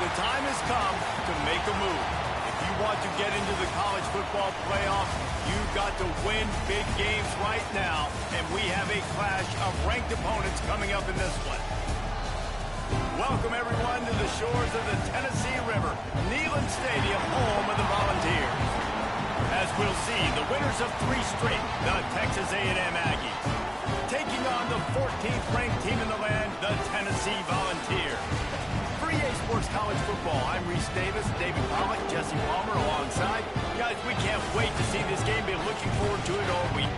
The time has come to make a move. If you want to get into the college football playoffs, you've got to win big games right now, and we have a clash of ranked opponents coming up in this one. Welcome, everyone, to the shores of the Tennessee River, Neyland Stadium, home of the Volunteers. As we'll see, the winners of 3 straight, the Texas A&M Aggies, taking on the 14th ranked team in the land, the Tennessee Volunteers. For EA Sports College Football, I'm Reese Davis, David Pollock, Jesse Palmer alongside. Guys, we can't wait to see this game. Been looking forward to it all week.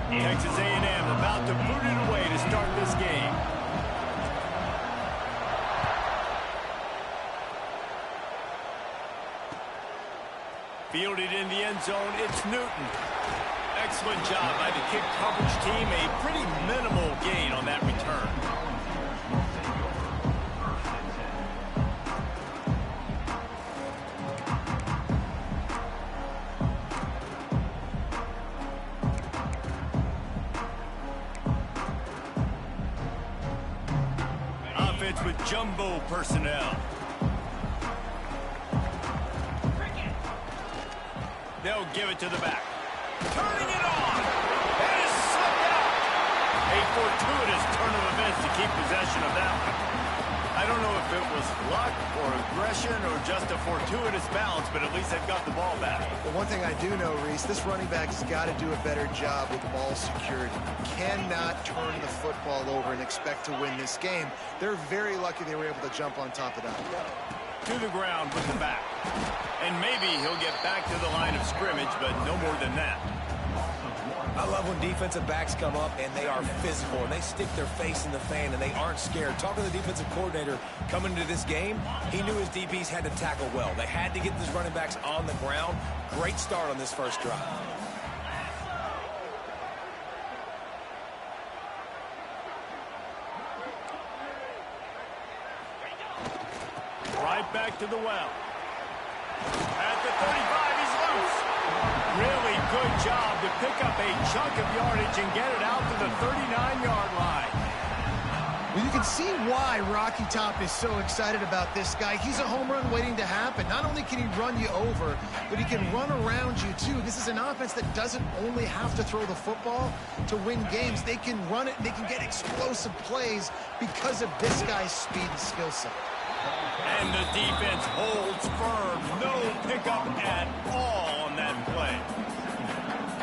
Texas A&M about to boot it away to start this game. Fielded in the end zone, it's Newton. Excellent job by the kick coverage team. A pretty minimal gain on that return. With jumbo personnel. They'll give it to the back. Turning it on. That is sucked out. A fortuitous turn of events to keep possession of that one. I don't know if it was luck or aggression or just a fortuitous bounce, but at least they've got the ball back. Well, one thing I do know, Reese, this running back has got to do a better job with ball security. Cannot turn the football over and expect to win this game. They're very lucky they were able to jump on top of that. To the ground with the back. And maybe he'll get back to the line of scrimmage, but no more than that. I love when defensive backs come up and they are physical and they stick their face in the fan and they aren't scared. Talking to the defensive coordinator coming into this game, he knew his DBs had to tackle well. They had to get these running backs on the ground. Great start on this first drive. Right back to the well. At the 35, he's loose. Really good job to pick up a chunk of yardage and get it out to the 39-yard line. Well, you can see why Rocky Top is so excited about this guy. He's a home run waiting to happen. Not only can he run you over, but he can run around you, too. This is an offense that doesn't only have to throw the football to win games. They can run it, and they can get explosive plays because of this guy's speed and skill set. And the defense holds firm. No pickup at all on that play.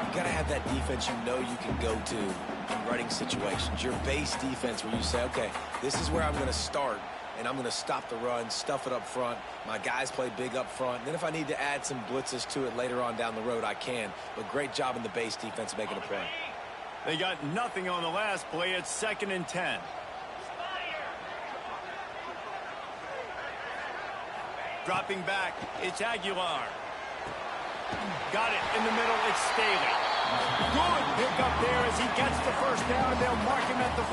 You got to have that defense you know you can go to in running situations. Your base defense where you say, okay, this is where I'm going to start, and I'm going to stop the run, stuff it up front. My guys play big up front. And then if I need to add some blitzes to it later on down the road, I can. But great job in the base defense making a play. They got nothing on the last play. It's 2nd and 10. Dropping back, it's Aguilar. Got it in the middle, it's Staley. Good pick up there as he gets the first down. They'll mark him at the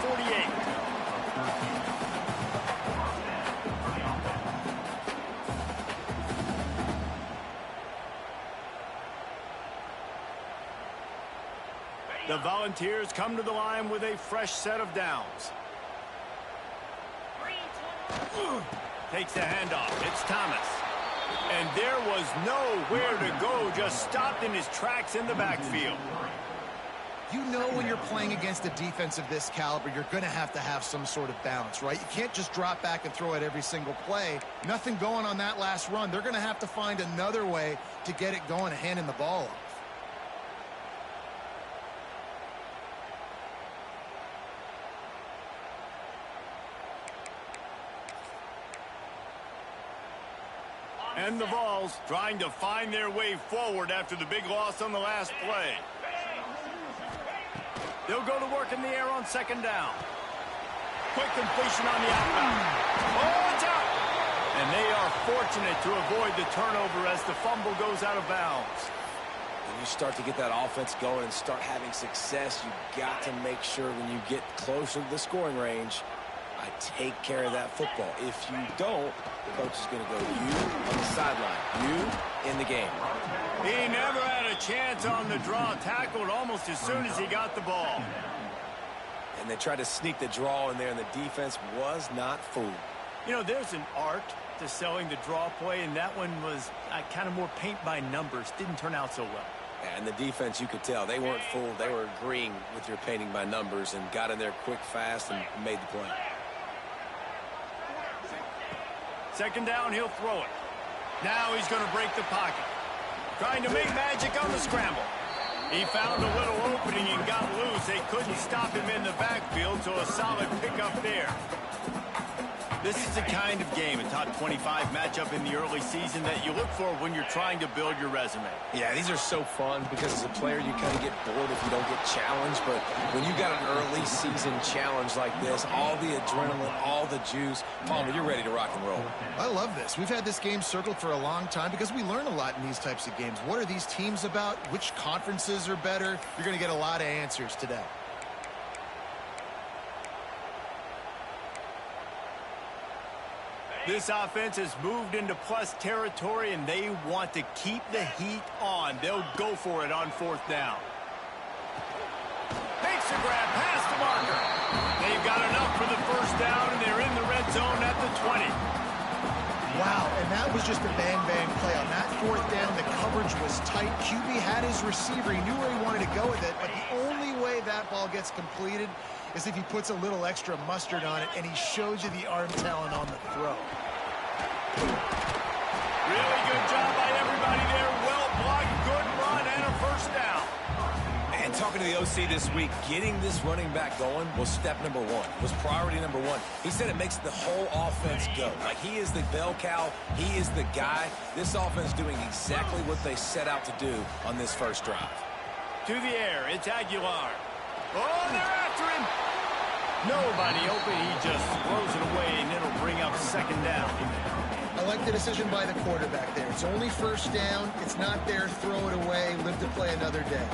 48. The Volunteers come to the line with a fresh set of downs. Takes the handoff. It's Thomas. And there was nowhere to go. Just stopped in his tracks in the backfield. You know when you're playing against a defense of this caliber, you're going to have some sort of balance, right? You can't just drop back and throw it every single play. Nothing going on that last run. They're going to have to find another way to get it going and handing the ball off. And the Vols trying to find their way forward after the big loss on the last play. They'll go to work in the air on 2nd down. Quick completion on the outbound. Oh, it's out! And they are fortunate to avoid the turnover as the fumble goes out of bounds. When you start to get that offense going and start having success, you've got to make sure when you get closer to the scoring range, I take care of that football. If you don't, the coach is going to go, you on the sideline, you in the game. He never had a chance on the draw, tackled almost as soon as he got the ball. And they tried to sneak the draw in there, and the defense was not fooled. You know, there's an art to selling the draw play, and that one was kind of more paint by numbers. Didn't turn out so well. And the defense, you could tell, they weren't fooled. They were agreeing with your painting by numbers and got in there quick, fast, and made the play. Second down, he'll throw it. Now he's going to break the pocket. Trying to make magic on the scramble. He found a little opening and got loose. They couldn't stop him in the backfield, so a solid pickup there. This is the kind of game, a top 25 matchup in the early season, that you look for when you're trying to build your resume. Yeah, these are so fun because as a player, you kind of get bored if you don't get challenged. But when you got an early season challenge like this, all the adrenaline, all the juice, Palmer, you're ready to rock and roll. I love this. We've had this game circled for a long time because we learn a lot in these types of games. What are these teams about? Which conferences are better? You're going to get a lot of answers today. This offense has moved into plus territory, and they want to keep the heat on. They'll go for it on fourth down. Makes a grab past the marker. They've got enough for the first down, and they're in the red zone at the 20. Wow, and that was just a bang-bang play. On that fourth down, the coverage was tight. QB had his receiver. He knew where he wanted to go with it, but the only way that ball gets completed is if he puts a little extra mustard on it, and he shows you the arm talent on the throw. Really good job by everybody there. Well blocked, good run, and a first down. And talking to the OC this week, getting this running back going was step number one, was priority number one. He said it makes the whole offense go. Like, he is the bell cow. He is the guy. This offense doing exactly what they set out to do on this first drive. To the air, it's Aguilar. Oh, they're after him. Nobody open. He just throws it away, and it'll bring up second down. I like the decision by the quarterback there. It's only first down. It's not there. Throw it away. Live to play another day.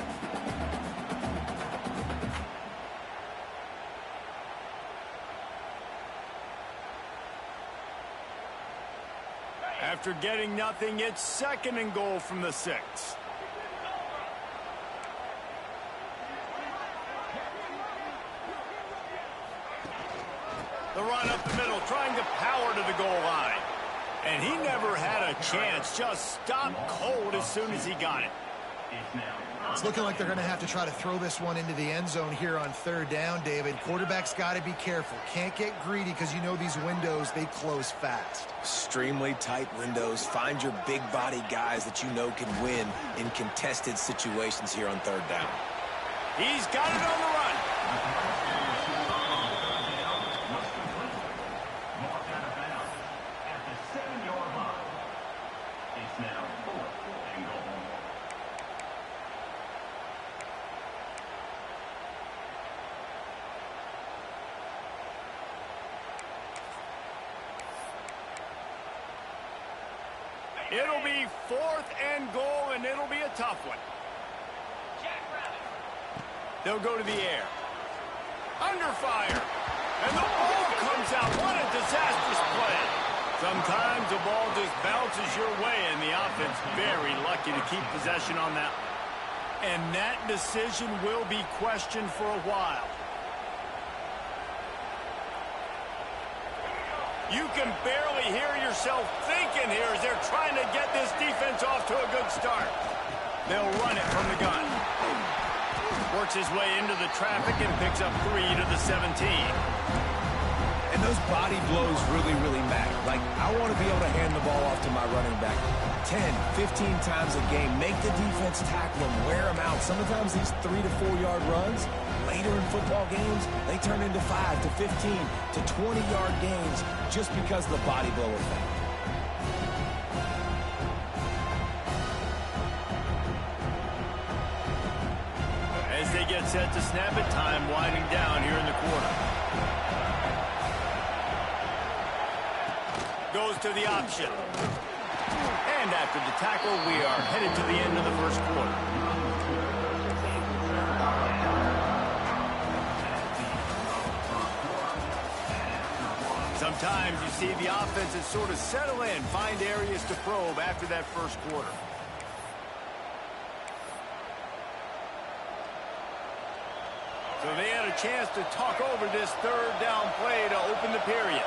After getting nothing, it's second and goal from the 6. The run up the middle, trying to power to the goal line. And he never had a chance, just stopped cold as soon as he got it. It's looking like they're going to have to try to throw this one into the end zone here on third down, David. Quarterback's got to be careful. Can't get greedy because you know these windows, they close fast. Extremely tight windows. Find your big body guys that you know can win in contested situations here on third down. He's got it on the run. It'll be fourth and goal, and it'll be a tough one. They'll go to the air. Under fire. And the ball comes out. What a disastrous play. Sometimes the ball just bounces your way, and the offense very lucky to keep possession on that. And that decision will be questioned for a while. You can barely hear yourself thinking here as they're trying to get this defense off to a good start. They'll run it from the gun. Works his way into the traffic and picks up 3 to the 17. And those body blows really, really matter. Like, I want to be able to hand the ball off to my running back 10, 15 times a game. Make the defense tackle him, wear him out. Sometimes these 3 to 4 yard runs, later in football games, they turn into 5 to 15 to 20 yard gains just because of the body blow effect. As they get set to snap it, time winding down here in the quarter. Goes to the option. And after the tackle, we are headed to the end of the first quarter. Sometimes you see the offenses sort of settle in, find areas to probe after that first quarter. So they had a chance to talk over this third down play to open the period.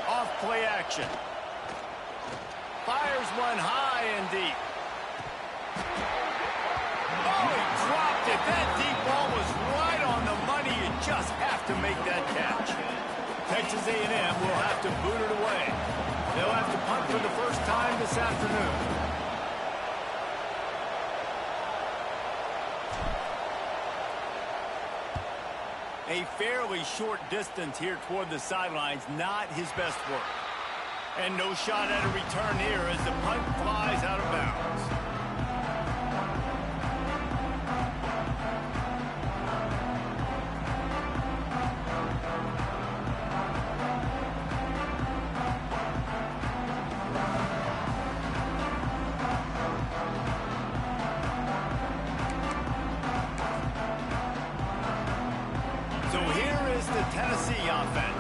Off play action. Fires one high and deep. Oh, he dropped it. That deep ball was right on the money. You just have to make that catch. Texas A&M will have to boot it away. They'll have to punt for the first time this afternoon. A fairly short distance here toward the sidelines, not his best work. And no shot at a return here as the punt flies out of bounds. So here is the Tennessee offense.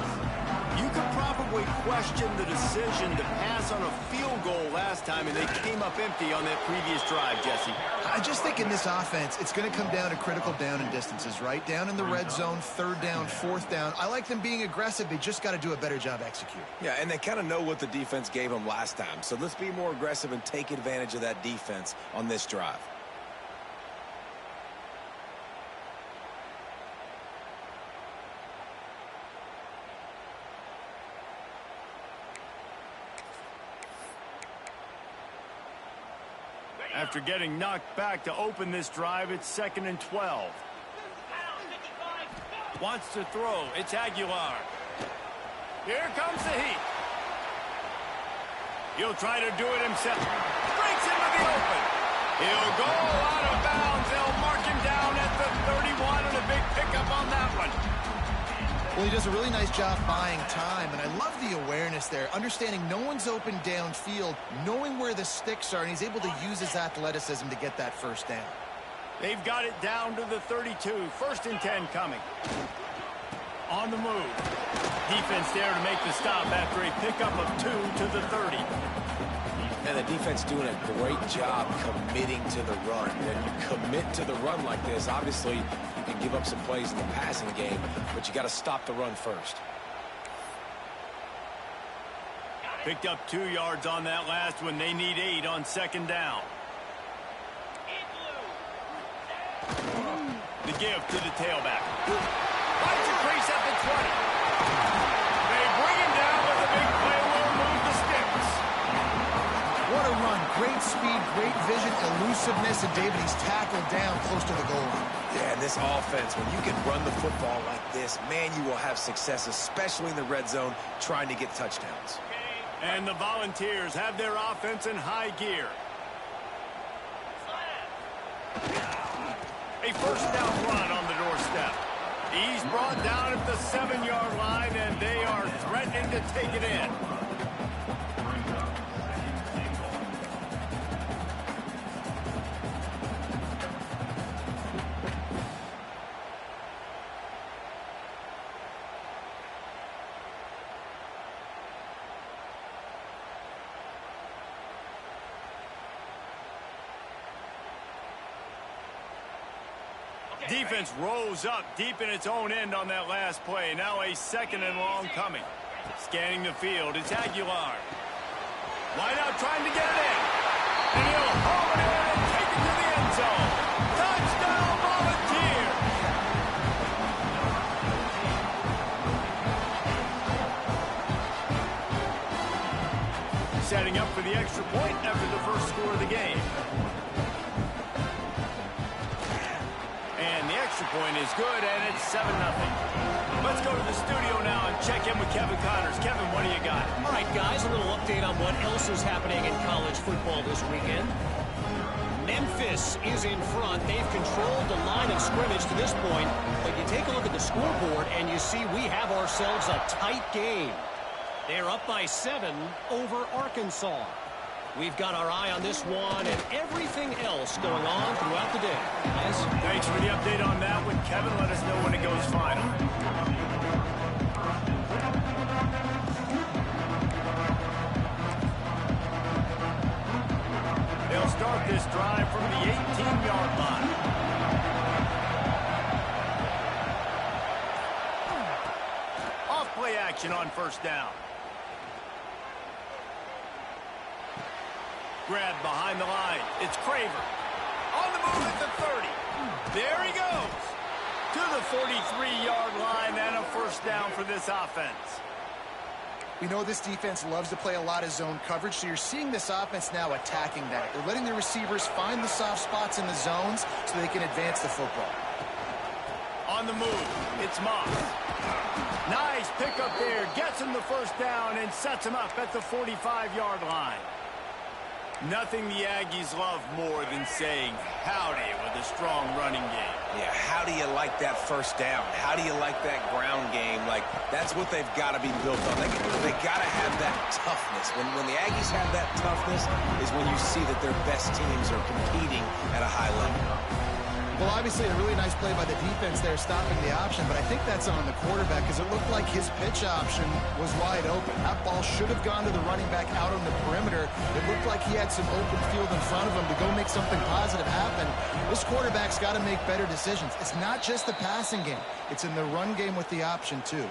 You could probably question the decision to pass on a field goal last time, and they came up empty on that previous drive, Jesse. I just think in this offense, it's going to come down to critical down and distances, right? Down in the red zone, third down, fourth down. I like them being aggressive. They just got to do a better job executing. Yeah, and they kind of know what the defense gave them last time. So let's be more aggressive and take advantage of that defense on this drive. After getting knocked back to open this drive, it's 2nd and 12. Wants to throw. It's Aguilar. Here comes the heat. He'll try to do it himself. Breaks into the open. He'll go out of bounds. They'll mark him down at the 31, and a big pickup on that one. Well, he does a really nice job buying time, and I love the awareness there, understanding no one's open downfield, knowing where the sticks are, and he's able to use his athleticism to get that first down. They've got it down to the 32. 1st and 10 coming. On the move. Defense there to make the stop after a pickup of 2 to the 30. And the defense doing a great job committing to the run. When you commit to the run like this, obviously you can give up some plays in the passing game, but you got to stop the run first. Picked up 2 yards on that last one. They need 8 on 2nd down. The give to the tailback. Finds a crease at the 20. They bring him down with a big play. Will move the sticks. What a run. Great speed, great vision, elusiveness, and David, he's tackled down close to the goal line. Yeah, and this offense, when you can run the football like this, man, you will have success, especially in the red zone, trying to get touchdowns. And the Volunteers have their offense in high gear. A first down run on the doorstep. He's brought down at the 7-yard line, and they are threatening to take it in. Defense rose up deep in its own end on that last play. Now a 2nd and long coming. Scanning the field, it's Aguilar. Wide out trying to get it in. And he'll haul it in and take it to the end zone. Touchdown, Volunteers! Setting up for the extra point after the first score of the game. And the extra point is good, and it's 7-0. Let's go to the studio now and check in with Kevin Connors. Kevin, what do you got? All right, guys, a little update on what else is happening in college football this weekend. Memphis is in front. They've controlled the line of scrimmage to this point, but you take a look at the scoreboard, and you see we have ourselves a tight game. They're up by 7 over Arkansas. We've got our eye on this one and everything else going on throughout the day. Guys? Thanks for the update on that one, Kevin. Let us know when it goes final. They'll start this drive from the 18-yard line. Off play action on first down. Grab behind the line. It's Craver. On the move at the 30. There he goes. To the 43-yard line and a first down for this offense. We know this defense loves to play a lot of zone coverage, so you're seeing this offense now attacking that. They're letting the receivers find the soft spots in the zones so they can advance the football. On the move, it's Moss. Nice pickup there. Gets him the first down and sets him up at the 45-yard line. Nothing the Aggies love more than saying howdy with a strong running game. Yeah, how do you like that first down? How do you like that ground game? Like, that's what they've got to be built on. They got to have that toughness. When the Aggies have that toughness is when you see that their best teams are competing at a high level. Well, obviously a really nice play by the defense there stopping the option, but I think that's on the quarterback because it looked like his pitch option was wide open. That ball should have gone to the running back out on the perimeter. It looked like he had some open field in front of him to go make something positive happen. This quarterback's got to make better decisions. It's not just the passing game. It's in the run game with the option, too.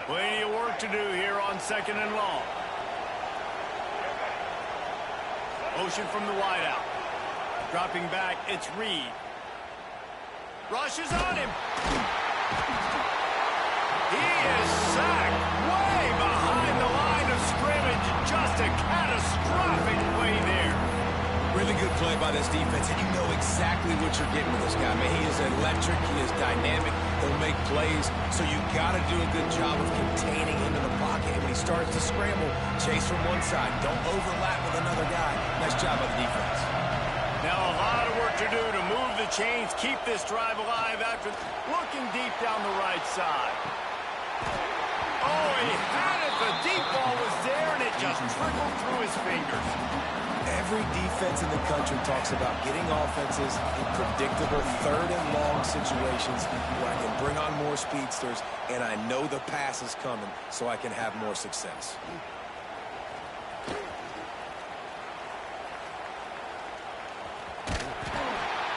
Plenty of work to do here on second and long. Motion from the wideout. Dropping back, it's Reed. Rushes on him. He is sacked way behind the line of scrimmage. Just a catastrophic play there. Really good play by this defense, and you know exactly what you're getting with this guy. Man, he is electric. He is dynamic. He'll make plays, so you got to do a good job of containing him in the pocket. And when he starts to scramble, chase from one side. Don't overlap with another guy. Nice job by the defense. Now a lot of work to do to move the chains, keep this drive alive after looking deep down the right side. Oh, he had it. The deep ball was there, and it just trickled through his fingers. Every defense in the country talks about getting offenses in predictable third and long situations where I can bring on more speedsters and I know the pass is coming so I can have more success.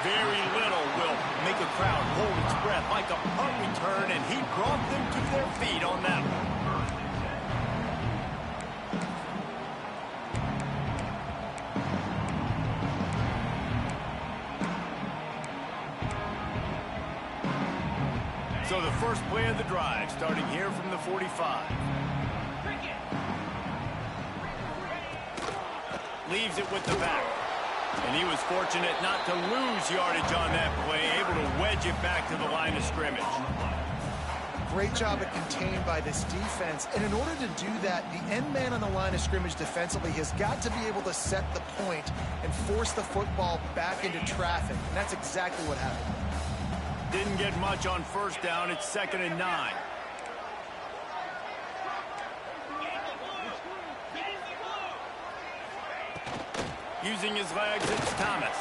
Very little will make a crowd hold its breath like a punt return, and he brought them to their feet on that one. So the first play of the drive, starting here from the 45. Leaves it with the back. And he was fortunate not to lose yardage on that play, able to wedge it back to the line of scrimmage. Great job at contained by this defense. And in order to do that, the end man on the line of scrimmage defensively has got to be able to set the point and force the football back into traffic. And that's exactly what happened. Didn't get much on first down. It's 2nd and 9. Using his legs, it's Thomas.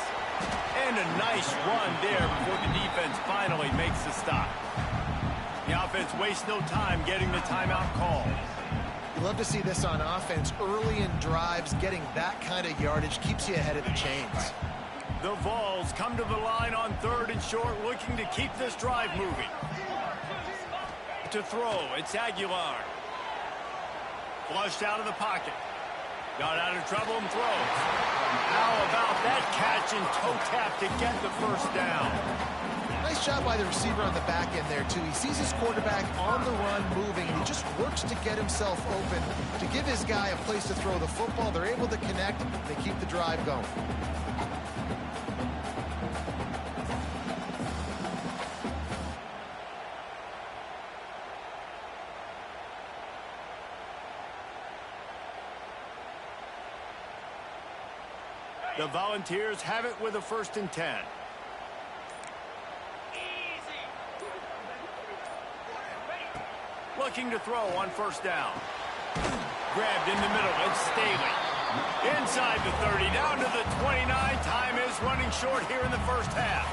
And a nice run there before the defense finally makes the stop. The offense wastes no time getting the timeout call. You love to see this on offense. Early in drives, getting that kind of yardage keeps you ahead of the chains. The Vols come to the line on 3rd and short, looking to keep this drive moving. To throw, it's Aguilar. Flushed out of the pocket. Got out of trouble and throws. How about that catch and toe tap to get the first down? Nice job by the receiver on the back end there, too. He sees his quarterback on the run moving, and he just works to get himself open to give his guy a place to throw the football. They're able to connect. They keep the drive going. The Volunteers have it with a 1st and 10. looking to throw on first down. Grabbed in the middle. It's Staley. Inside the 30, down to the 29. Time is running short here in the first half.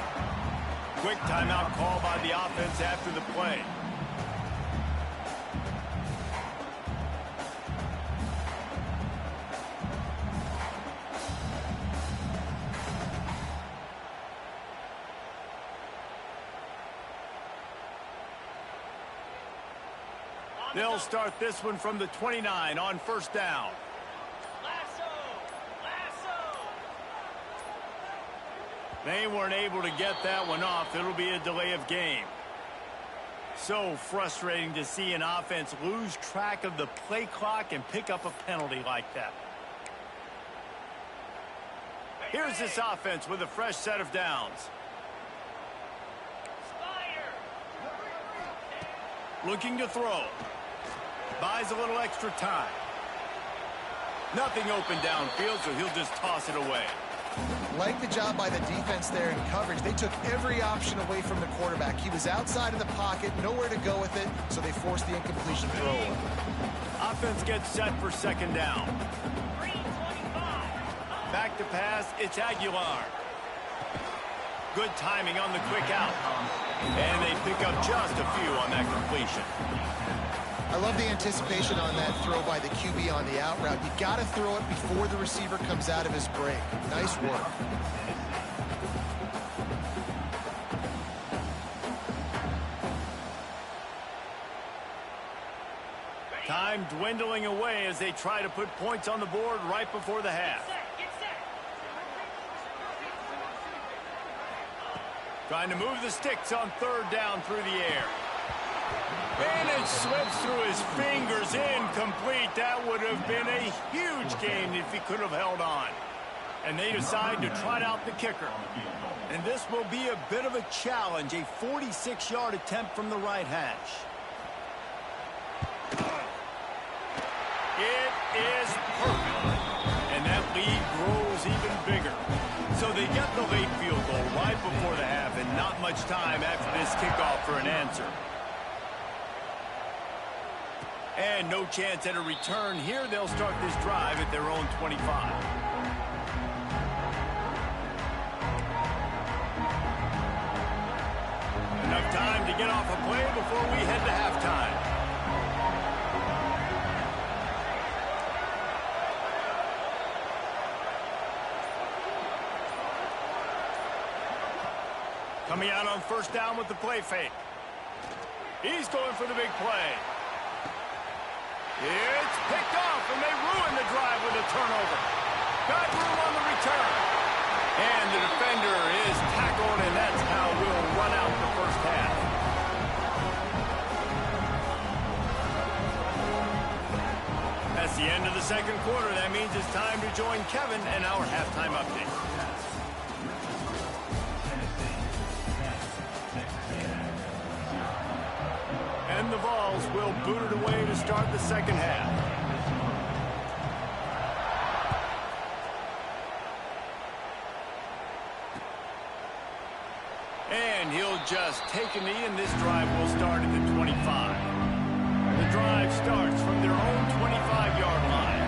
Quick timeout call by the offense after the play. They'll start this one from the 29 on first down. They weren't able to get that one off. It'll be a delay of game. So frustrating to see an offense lose track of the play clock and pick up a penalty like that. Here's this offense with a fresh set of downs. Looking to throw. Buys a little extra time. Nothing open downfield, so he'll just toss it away. Like the job by the defense there in coverage. They took every option away from the quarterback. He was outside of the pocket, nowhere to go with it, so they forced the incompletion throw. Offense gets set for second down. Back to pass, it's Aguilar. Good timing on the quick out. And they pick up just a few on that completion. I love the anticipation on that throw by the QB on the out route. You got to throw it before the receiver comes out of his break. Nice work. Time dwindling away as they try to put points on the board right before the half. Trying to move the sticks on third down through the air. And it slips through his fingers, incomplete. That would have been a huge gain if he could have held on. And they decide to trot out the kicker. And this will be a bit of a challenge, a 46-yard attempt from the right hash. It is perfect. And that lead grows even bigger. So they get the late field goal right before the half, and not much time after this kickoff for an answer. And no chance at a return here. They'll start this drive at their own 25. Enough time to get off a play before we head to halftime. Coming out on first down with the play fake. He's going for the big play. It's picked off, and they ruin the drive with a turnover. Got room on the return. And the defender is tackled, and that's how we'll run out the first half. That's the end of the second quarter. That means it's time to join Kevin and our halftime update. And the Vols will boot it away to start the second half. And he'll just take a knee, and this drive will start at the 25. The drive starts from their own 25-yard line.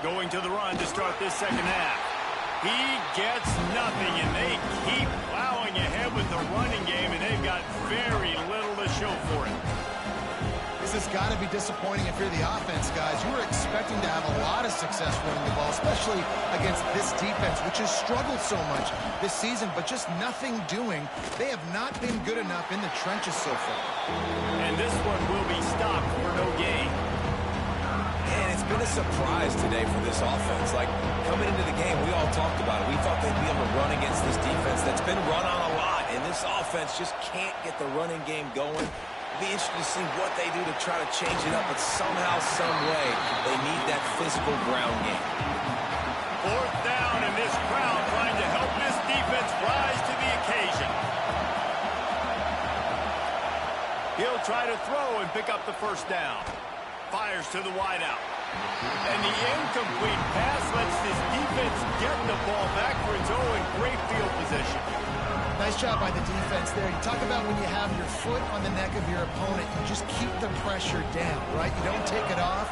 Going to the run to start this second half. He gets nothing, and they keep plowing ahead with the running game, and they've got very little to show for it. This has got to be disappointing if you're the offense, guys. You were expecting to have a lot of success running the ball, especially against this defense, which has struggled so much this season, but just nothing doing. They have not been good enough in the trenches so far. And this one will be stopped for no gain. And it's been a surprise today for this offense. Like, coming into the game, we all talked about it. We thought they'd be able to run against this defense that's been run on a lot, and this offense just can't get the running game going. It'll be interesting to see what they do to try to change it up, but somehow, some way, they need that physical ground game. Fourth down, and this crowd trying to help this defense rise to the occasion. He'll try to throw and pick up the first down. Fires to the wideout. And the incomplete pass lets this defense get the ball back for its own great field position. Nice job by the defense there. You talk about when you have your foot on the neck of your opponent, you just keep the pressure down, right? You don't take it off.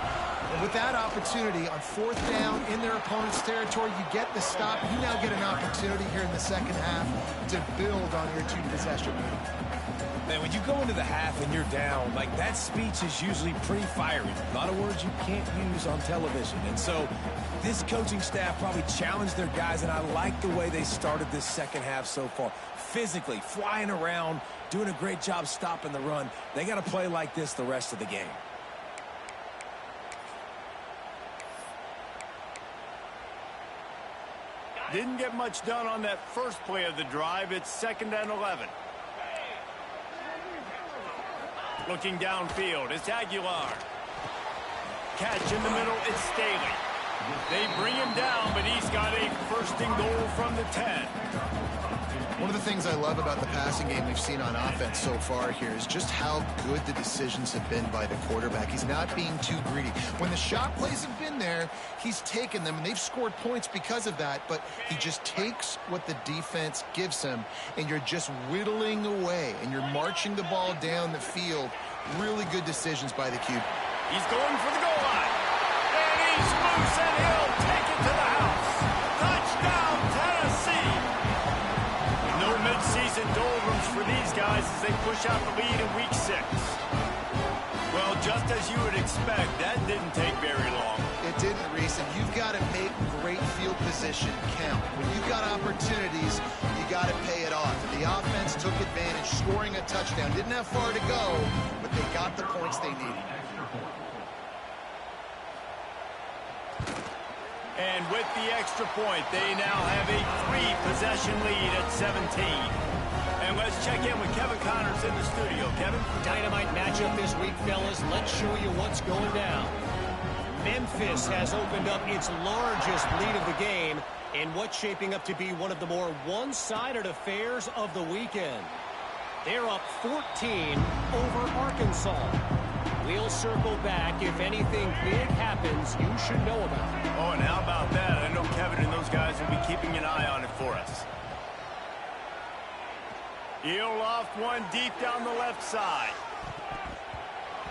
And with that opportunity on 4th down in their opponent's territory, you get the stop. You now get an opportunity here in the second half to build on your 2-possession lead. Man, when you go into the half and you're down, like, that speech is usually pretty fiery. A lot of words you can't use on television. And so this coaching staff probably challenged their guys, and I like the way they started this second half so far. Physically, flying around, doing a great job stopping the run. They got to play like this the rest of the game. Didn't get much done on that first play of the drive. It's 2nd and 11. Looking downfield, it's Aguilar. Catch in the middle, it's Staley. They bring him down, but he's got a 1st and goal from the 10. One of the things I love about the passing game we've seen on offense so far here is just how good the decisions have been by the quarterback. He's not being too greedy. When the shot plays have been there, he's taken them, and they've scored points because of that, but he just takes what the defense gives him, and you're just whittling away, and you're marching the ball down the field. Really good decisions by the QB. He's going for the goal line. And he's loose, and he'll take it to the house. Touchdown, Tennessee. No midseason doldrums for these guys as they push out the lead in week 6. Well, just as you would expect, that didn't take very long. It didn't, Reese, and you've got to make great field position count. When you've got opportunities, you got to pay it off. And the offense took advantage, scoring a touchdown. Didn't have far to go, but they got the points they needed. And with the extra point, they now have a 3-possession lead at 17. And let's check in with Kevin Connors in the studio. Kevin? Dynamite matchup this week, fellas. Let's show you what's going down. Memphis has opened up its largest lead of the game in what's shaping up to be one of the more one-sided affairs of the weekend. They're up 14 over Arkansas. We'll circle back. If anything big happens, you should know about it. Oh, and how about that? I know Kevin and those guys will be keeping an eye on it for us. He'll loft one deep down the left side.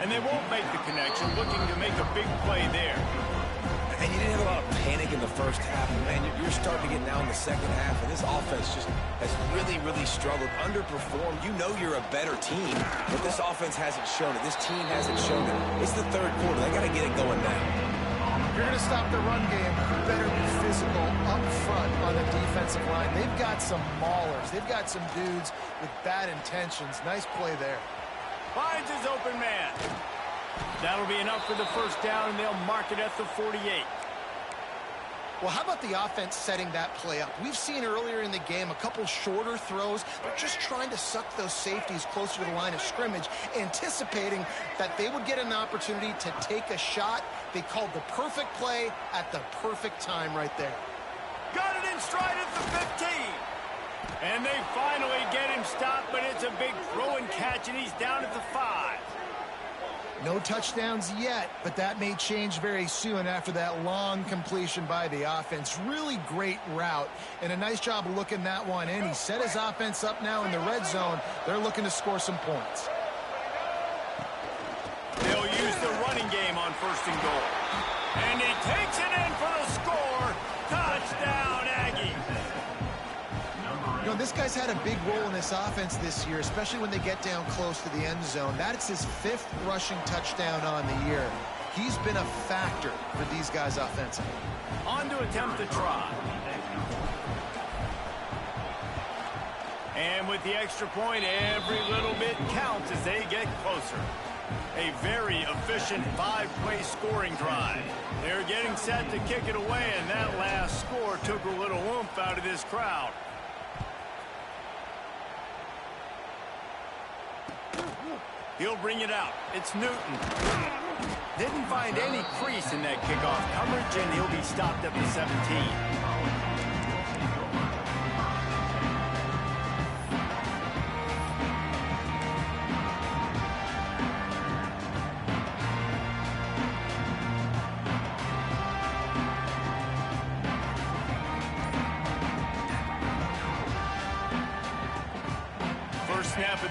And they won't make the connection, looking to make a big play there. And you didn't have a lot of panic in the first half. Man, you're starting to get now in the second half, and this offense just has really, really struggled, underperformed. You know you're a better team, but this offense hasn't shown it. This team hasn't shown it. It's the 3rd quarter. They got to get it going now. If you're going to stop the run game, you better be physical up front on the defensive line. They've got some maulers. They've got some dudes with bad intentions. Nice play there. Finds his open man. That'll be enough for the 1st down, and they'll mark it at the 48. Well, how about the offense setting that play up? We've seen earlier in the game a couple shorter throws. They're just trying to suck those safeties closer to the line of scrimmage, anticipating that they would get an opportunity to take a shot. They called the perfect play at the perfect time right there. Got it in stride at the 15. And they finally get him stopped, but it's a big throw and catch, and he's down at the 5. No touchdowns yet, but that may change very soon after that long completion by the offense. Really great route, and a nice job of looking that one in. He set his offense up now in the red zone. They're looking to score some points. They'll use the running game on 1st and goal. And he takes it in for the score. Touchdown, Aggie. You know, this guy's had a big role in this offense this year, especially when they get down close to the end zone. That's his 5th rushing touchdown on the year. He's been a factor for these guys offensively. On to attempt the try. And with the extra point, every little bit counts as they get closer. A very efficient 5-play scoring drive. They're getting set to kick it away, and that last score took a little oomph out of this crowd. He'll bring it out. It's Newton. Didn't find any crease in that kickoff coverage, and he'll be stopped at the 17.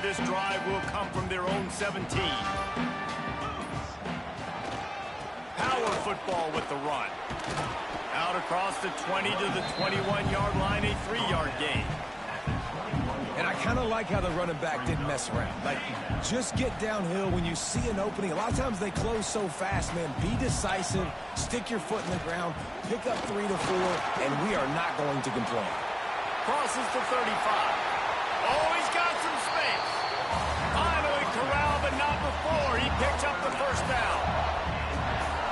of this drive will come from their own 17. Power football with the run. Out across the 20 to the 21-yard line, a 3-yard gain. And I kind of like how the running back didn't mess around. Like, just get downhill when you see an opening. A lot of times they close so fast, man. Be decisive, stick your foot in the ground, pick up 3 to 4, and we are not going to complain. Crosses to 35. Oh, he's got some space. Finally corralled, but not before. He picks up the first down.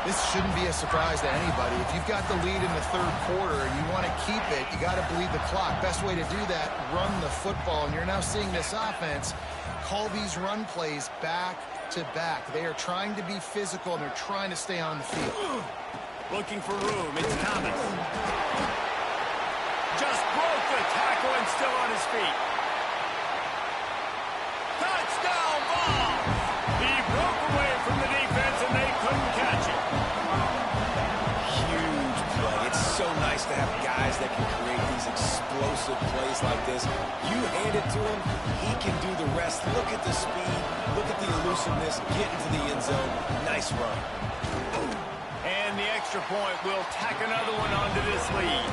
This shouldn't be a surprise to anybody. If you've got the lead in the third quarter and you want to keep it, you got to bleed the clock. Best way to do that, run the football. And you're now seeing this offense call these run plays back to back. They are trying to be physical, and they're trying to stay on the field. Looking for room. It's Thomas. Just broke the tackle and still on his feet. Touchdown ball! He broke away from the defense, and they couldn't catch it. Huge play. It's so nice to have guys that can create these explosive plays like this. You hand it to him, he can do the rest. Look at the speed. Look at the elusiveness. Get into the end zone. Nice run. And the extra point will tack another one onto this lead.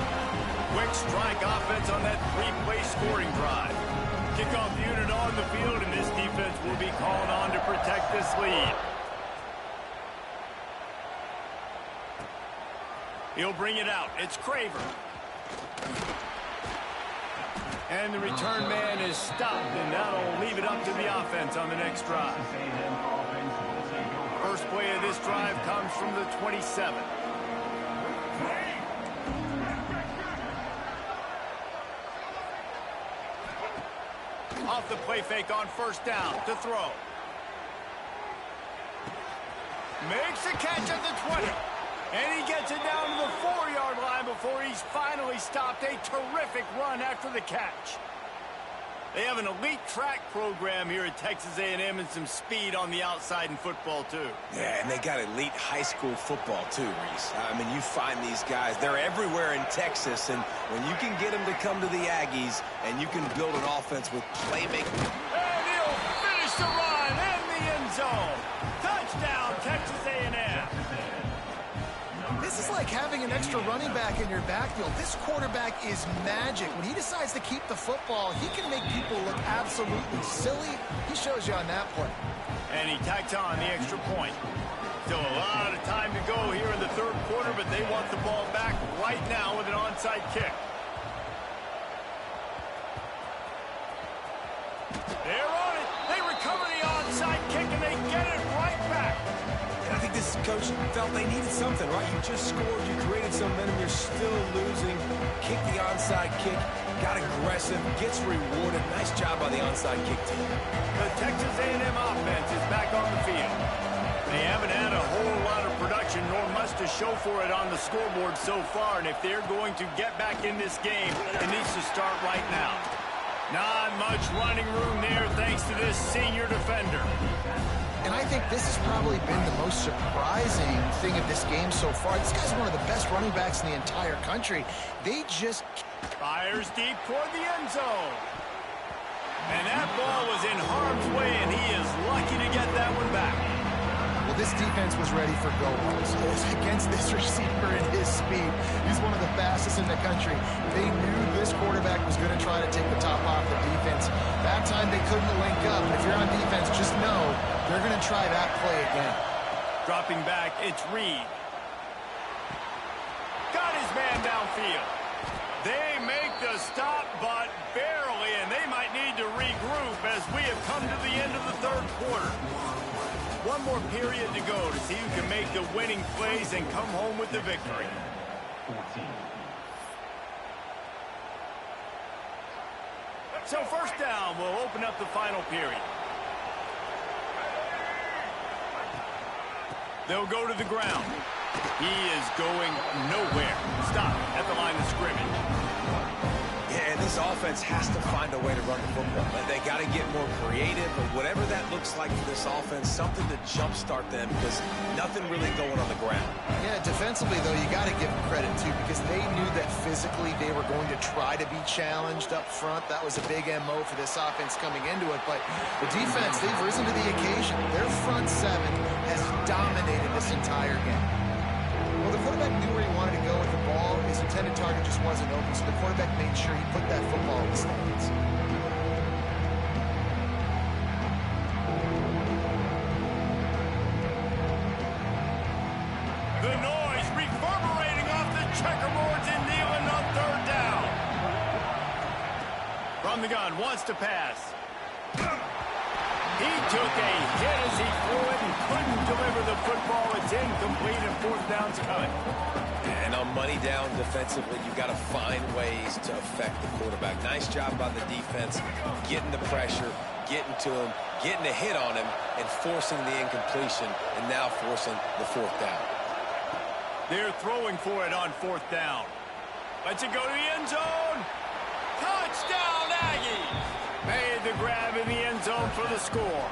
Quick strike offense on that 3-play scoring drive. Kickoff unit on the field, and this defense will be called on to protect this lead. He'll bring it out. It's Craver. And the return man is stopped, and that'll leave it up to the offense on the next drive. First play of this drive comes from the 27. Off the play fake on first down to throw. Makes a catch at the 20. And he gets it down to the 4-yard line before he's finally stopped. A terrific run after the catch. They have an elite track program here at Texas A&M and some speed on the outside in football, too. Yeah, and they got elite high school football, too, Reese. I mean, you find these guys, they're everywhere in Texas, and when you can get them to come to the Aggies and you can build an offense with playmaking. And he'll finish the run in the end zone. Touchdown, Texas A&M. This is like having an extra running back in your backfield. This quarterback is magic. When he decides to keep the football, he can make people look absolutely silly. He shows you on that play. And he tacks on the extra point. Still a lot of time to go here in the third quarter, but they want the ball back right now with an onside kick. They're on it. They recover the onside kick, and they get it right back. I think this coach felt they needed something, right? You just scored, you created some momentum, you're still losing. Kick the onside kick, got aggressive, gets rewarded. Nice job by the onside kick team. The Texas A&M offense is back on the field. They haven't had a whole lot of production, nor much to show for it on the scoreboard so far, and if they're going to get back in this game, it needs to start right now. Not much running room there thanks to this senior defender. And I think this has probably been the most surprising thing of this game so far. This guy's one of the best running backs in the entire country. They just... Fires deep toward the end zone. And that ball was in harm's way, and he is lucky to get that one back. Well, this defense was ready for go-balls against this receiver and his speed. He's one of the fastest in the country. They knew this quarterback was going to try to take the top off the defense. That time they couldn't link up. If you're on defense, just know they're going to try that play again. Dropping back, it's Reed. Got his man downfield. They make the stop, but barely, and they might need to regroup as we have come to the end of the third quarter. One more period to go to see who can make the winning plays and come home with the victory. So first down will open up the final period. They'll go to the ground. He is going nowhere. Stop at the line of scrimmage. Yeah, This offense has to find a way to run the football. They got to get more creative, but whatever that looks like for this offense, something to jumpstart them because nothing really going on the ground. Yeah, defensively, though, you got to give them credit, too, because they knew that physically they were going to try to be challenged up front. That was a big MO for this offense coming into it, but the defense, they've risen to the occasion. Their front seven has dominated this entire game. Well, the quarterback knew where he wanted to go with the ball. His intended target just wasn't open, so the quarterback made sure he put that football in the stands. The noise reverberating off the checkerboards and kneeling on third down. From the gun, wants to pass. He took a hit as he threw it and couldn't deliver the football. It's incomplete and fourth down's coming. And on money down defensively, you've got to find ways to affect the quarterback. Nice job by the defense, getting the pressure, getting to him, getting a hit on him, and forcing the incompletion, and now forcing the fourth down. They're throwing for it on fourth down. Let's it go to the end zone. Touchdown, Aggies! Made the grab in the end zone for the score.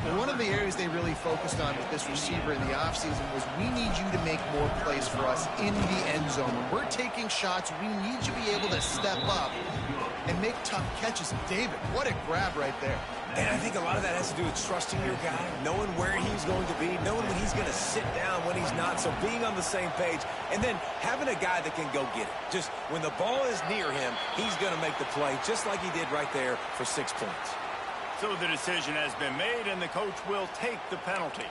And one of the areas they really focused on with this receiver in the offseason was we need you to make more plays for us in the end zone. When we're taking shots, we need you to be able to step up and make tough catches. David, what a grab right there. And I think a lot of that has to do with trusting your guy, knowing where he's going to be, knowing when he's going to sit down, when he's not. So being on the same page, and then having a guy that can go get it. Just when the ball is near him, he's going to make the play, just like he did right there for 6 points. So the decision has been made, and the coach will take the penalty.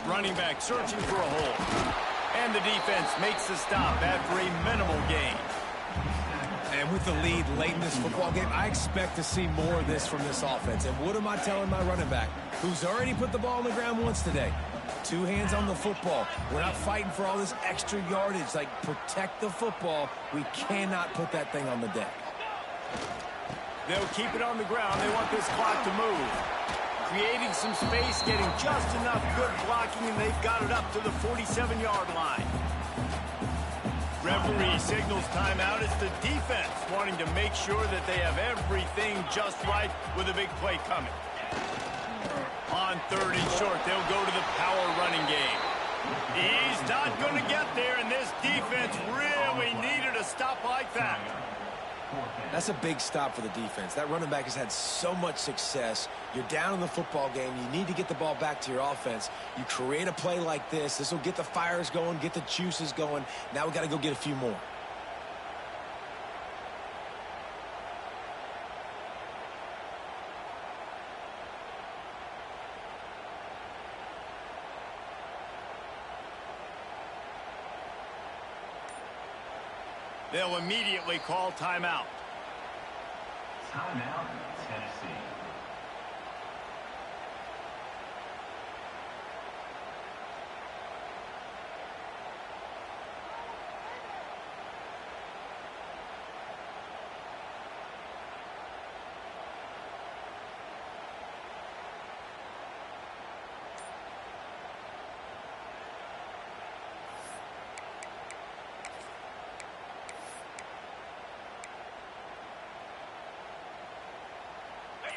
Running back searching for a hole. And the defense makes the stop after a minimal gain. And with the lead late in this football game, I expect to see more of this from this offense. And what am I telling my running back, who's already put the ball on the ground once today? 2 hands on the football. We're not fighting for all this extra yardage. Like, protect the football. We cannot put that thing on the deck. They'll keep it on the ground. They want this clock to move. Creating some space, getting just enough good blocking, and they've got it up to the 47-yard line. Referee signals timeout. It's the defense wanting to make sure that they have everything just right with a big play coming. On 3rd and short, they'll go to the power running game. He's not going to get there, and this defense really needed a stop like that. That's a big stop for the defense. That running back has had so much success. You're down in the football game. You need to get the ball back to your offense. You create a play like this. This will get the fires going, get the juices going. Now we got to go get a few more. They'll immediately call timeout. Timeout, Tennessee.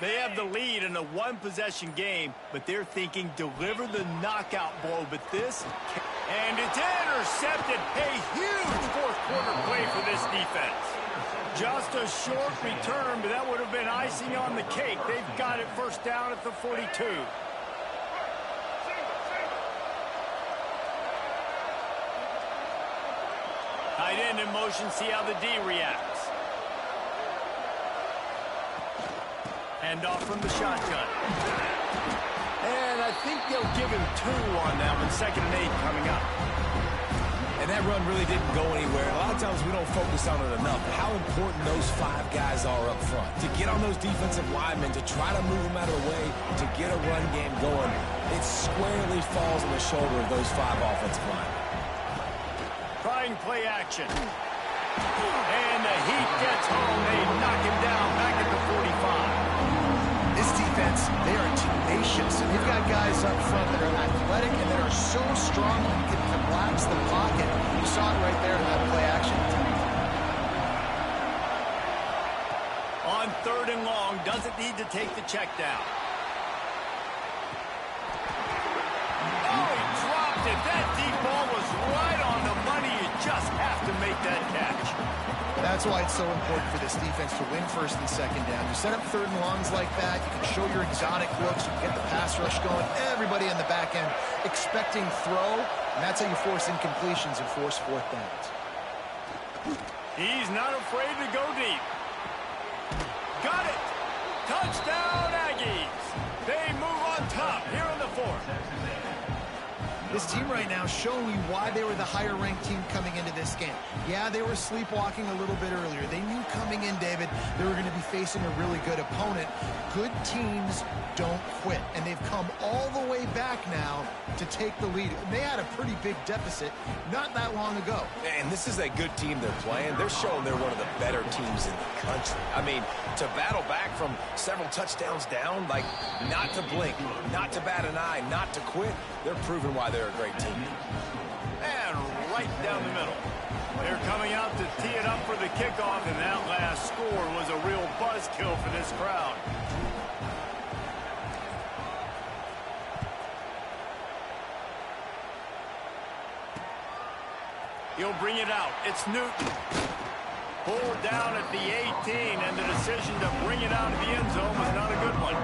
They have the lead in a one-possession game, but they're thinking deliver the knockout blow. But this, and it's intercepted. A huge fourth-quarter play for this defense. Just a short return, but that would have been icing on the cake. They've got it first down at the 42. Tight end in motion, see how the D reacts. Hand off from the shotgun. And I think they'll give him 2 on that one. 2nd and 8 coming up. And that run really didn't go anywhere. A lot of times we don't focus on it enough. How important those 5 guys are up front. To get on those defensive linemen, to try to move them out of the way, to get a run game going, it squarely falls on the shoulder of those 5 offensive linemen. Try trying play action. And the heat gets home. They knock him down back at the 45. This defense, they are tenacious. And they've got guys up front that are athletic and that are so strong you can collapse the pocket. You saw it right there in that play action. On 3rd and long, doesn't need to take the check down. Oh, he dropped it. That deep ball was right on the money. You just have to make that catch. That's why it's so important for this defense to win 1st and 2nd down. You set up 3rd and longs like that. You can show your exotic looks. You can get the pass rush going. Everybody in the back end expecting throw. And that's how you force incompletions and force 4th downs. He's not afraid to go deep. Got it. Touchdown, Aggies. They move on top here in the 4th. This team right now showing you why they were the higher-ranked team coming into this game. Yeah, they were sleepwalking a little bit earlier. They knew coming in, David, they were going to be facing a really good opponent. Good teams don't quit, and they've come all the way back now to take the lead. They had a pretty big deficit not that long ago. And this is a good team they're playing. They're showing they're one of the better teams in the country. I mean, to battle back from several touchdowns down, like not to blink, not to bat an eye, not to quit, they're proving why they're a great team. And right down the middle. They're coming out to tee it up for the kickoff, and that last score was a real buzzkill for this crowd. He'll bring it out. It's Newton. Pulled down at the 18, and the decision to bring it out of the end zone was not a good one.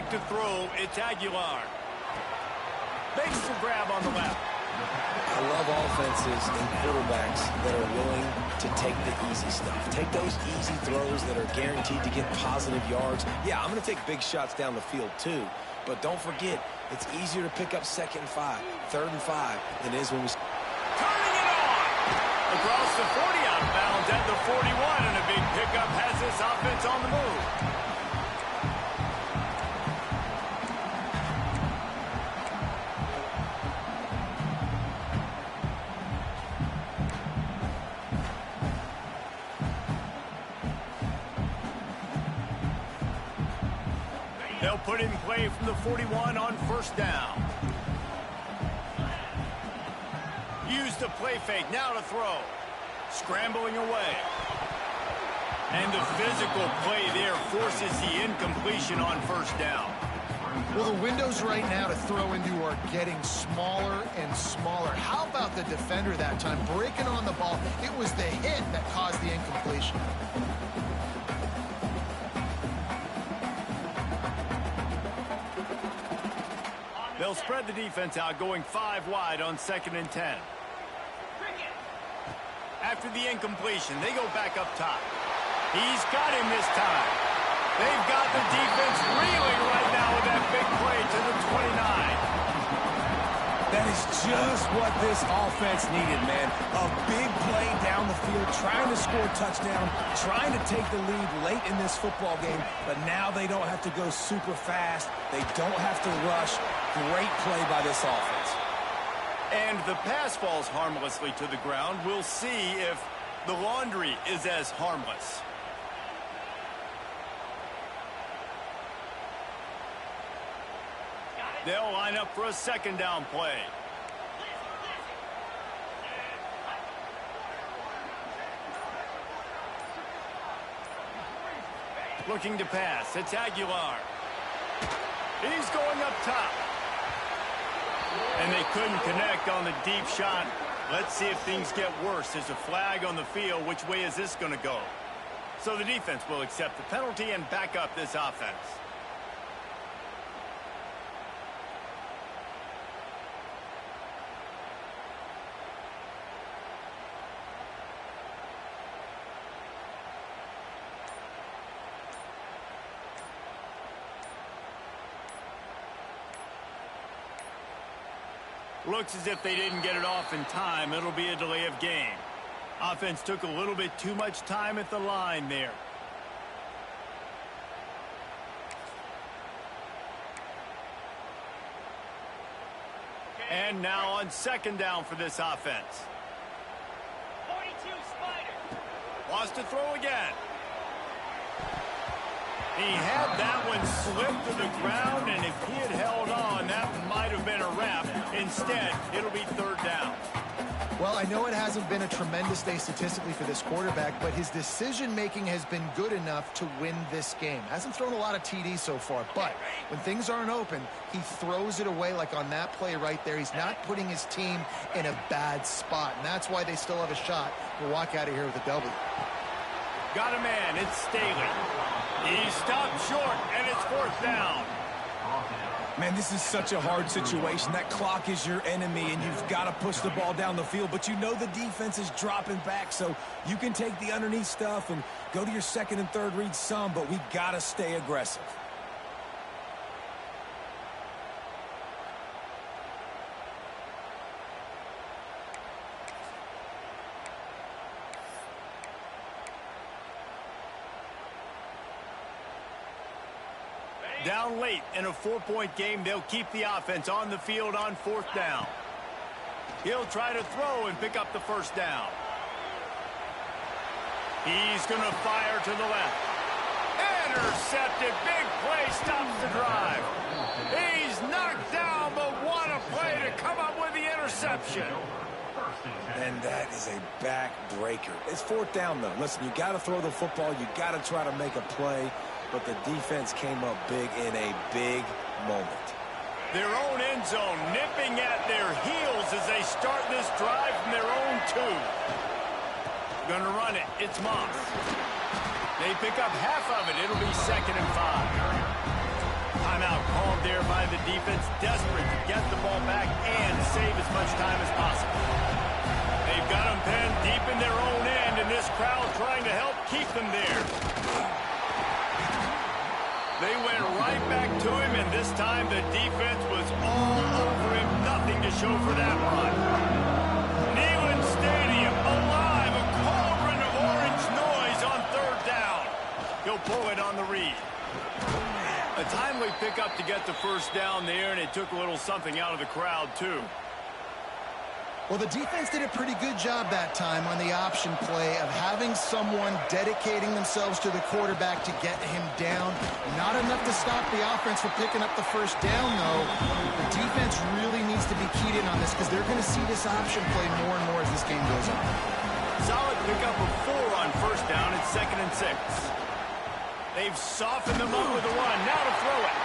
To throw, it's Aguilar. Makes the grab on the left. I love offenses and quarterbacks that are willing to take the easy stuff. Take those easy throws that are guaranteed to get positive yards. Yeah, I'm going to take big shots down the field too, but don't forget, it's easier to pick up 2nd and 5, 3rd and 5 than it is when we... Turning it on! Across the 40 out of bounds at the 41, and a big pickup has this offense on the move. They'll put it in play from the 41 on 1st down. Use the play fake, now to throw. Scrambling away. And the physical play there forces the incompletion on 1st down. Well, the windows right now to throw into are getting smaller and smaller. How about the defender that time breaking on the ball? It was the hit that caused the incompletion. They'll spread the defense out, going 5 wide on 2nd and 10. After the incompletion, they go back up top. He's got him this time. They've got the defense reeling right now with that big play to the 29. That is just what this offense needed, man. A big play down the field, trying to score a touchdown, trying to take the lead late in this football game, but now they don't have to go super fast. They don't have to rush. Great play by this offense. And the pass falls harmlessly to the ground. We'll see if the laundry is as harmless. They'll line up for a 2nd down play. Looking to pass. It's Aguilar. He's going up top. And they couldn't connect on the deep shot. Let's see if things get worse. There's a flag on the field. Which way is this going to go? So the defense will accept the penalty and back up this offense. Looks as if they didn't get it off in time. It'll be a delay of game. Offense took a little bit too much time at the line there. And now on second down for this offense. 42 Spider. Wants to throw again. He had that one slip to the ground, and if he had held on, that might have been a wrap. Instead, it'll be third down. Well, I know it hasn't been a tremendous day statistically for this quarterback, but his decision-making has been good enough to win this game. Hasn't thrown a lot of TDs so far, but when things aren't open, he throws it away like on that play right there. He's not putting his team in a bad spot, and that's why they still have a shot to walk out of here with a W. Got a man. It's Staley. He stopped short, and it's fourth down. Man, this is such a hard situation. That clock is your enemy, and you've got to push the ball down the field. But you know the defense is dropping back, so you can take the underneath stuff and go to your second and third read some, but we got to stay aggressive. Down late in a 4-point game, they'll keep the offense on the field on fourth down. He'll try to throw and pick up the first down. He's going to fire to the left. Intercepted. Big play stops the drive. He's knocked down, but what a play to come up with the interception. And that is a backbreaker. It's fourth down, though. Listen, you got to throw the football. You got to try to make a play. But the defense came up big in a big moment. Their own end zone nipping at their heels as they start this drive from their own 2. Gonna run it. It's Moss. They pick up half of it. It'll be second and 5. Timeout called there by the defense, desperate to get the ball back and save as much time as possible. They've got them penned deep in their own end, and this crowd trying to help keep them there. They went right back to him, and this time the defense was all over him. Nothing to show for that run. Neyland Stadium alive, a cauldron of orange noise on third down. He'll pull it on the read. A timely pickup to get the first down there, and it took a little something out of the crowd, too. Well, the defense did a pretty good job that time on the option play of having someone dedicating themselves to the quarterback to get him down. Not enough to stop the offense from picking up the first down, though. The defense really needs to be keyed in on this because they're going to see this option play more and more as this game goes on. Solid pickup of 4 on first down. It's second and 6. They've softened them up with the run. Now to throw it.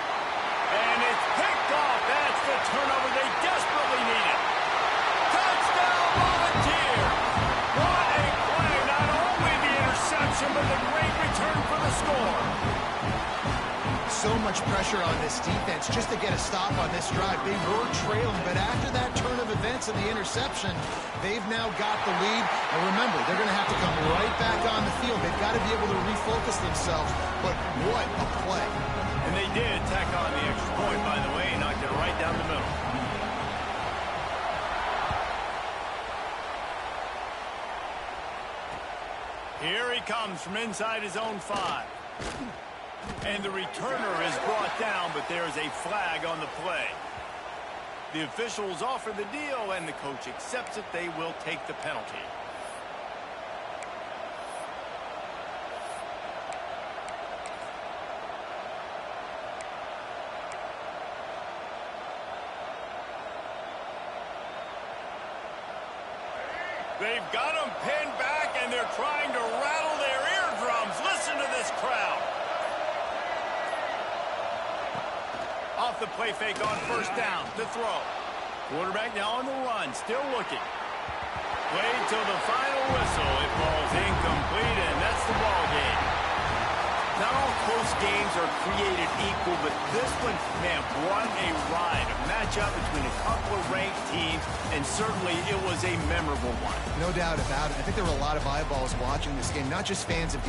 And it's picked off. That's the turnover they desperately needed. Touchdown, Volunteer! What a play! Not only the interception, but the great return for the score. So much pressure on this defense just to get a stop on this drive. They were trailing, but after that turn of events and the interception, they've now got the lead. And remember, they're going to have to come right back on the field. They've got to be able to refocus themselves, but what a play. And they did tack on the extra point, by the way, and knocked it right down the middle. Here he comes from inside his own 5. And the returner is brought down, but there is a flag on the play. The officials offer the deal, and the coach accepts it. They will take the penalty. They've got them pinned back, and they're trying to rattle their eardrums. Listen to this crowd. Off the play fake on first down to throw. Quarterback now on the run, still looking. Played till the final whistle. It falls incomplete, and that's the ball game. Not all close games are created equal, but this one, man, what a ride. A matchup between a couple of ranked teams, and certainly it was a memorable one. No doubt about it. I think there were a lot of eyeballs watching this game, not just fans of